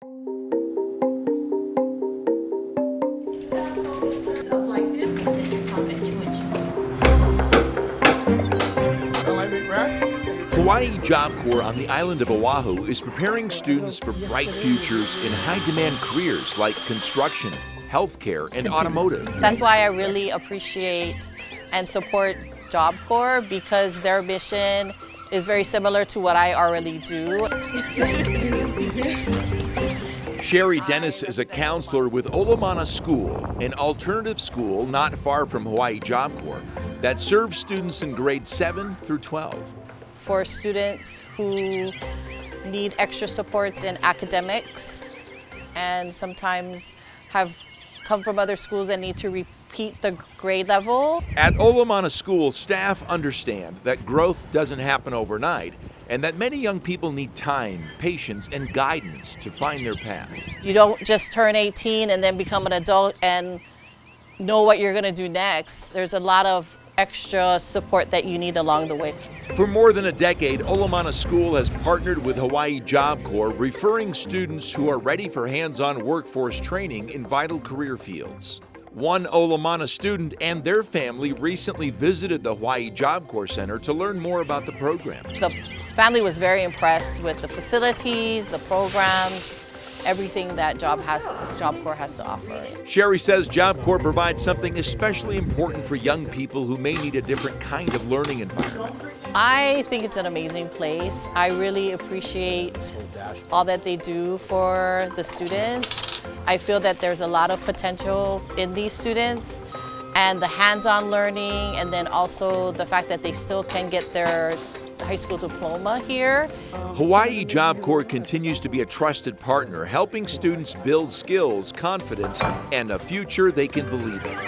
It's up like this. It's in your pocket 2 inches. Hawaii Job Corps on the island of Oahu is preparing students for bright futures in high-demand careers like construction, healthcare, and automotive. That's why I really appreciate and support Job Corps, because their mission is very similar to what I already do. Sherry Dennis is a counselor with Olomana School, an alternative school not far from Hawaii Job Corps that serves students in grades 7 through 12. For students who need extra supports in academics and sometimes have come from other schools and need to repeat the grade level. At Olomana School, staff understand that growth doesn't happen overnight and that many young people need time, patience, and guidance to find their path. You don't just turn 18 and then become an adult and know what you're going to do next. There's a lot of extra support that you need along the way. For more than a decade, Olomana School has partnered with Hawaii Job Corps, referring students who are ready for hands-on workforce training in vital career fields. One Olomana student and their family recently visited the Hawaii Job Corps Center to learn more about the program. The family was very impressed with the facilities, the programs, everything that Job Corps has to offer. Sherry says Job Corps provides something especially important for young people who may need a different kind of learning environment. I think it's an amazing place. I really appreciate all that they do for the students. I feel that there's a lot of potential in these students, and the hands-on learning, and then also the fact that they still can get their high school diploma here. Hawaii Job Corps continues to be a trusted partner, helping students build skills, confidence, and a future they can believe in.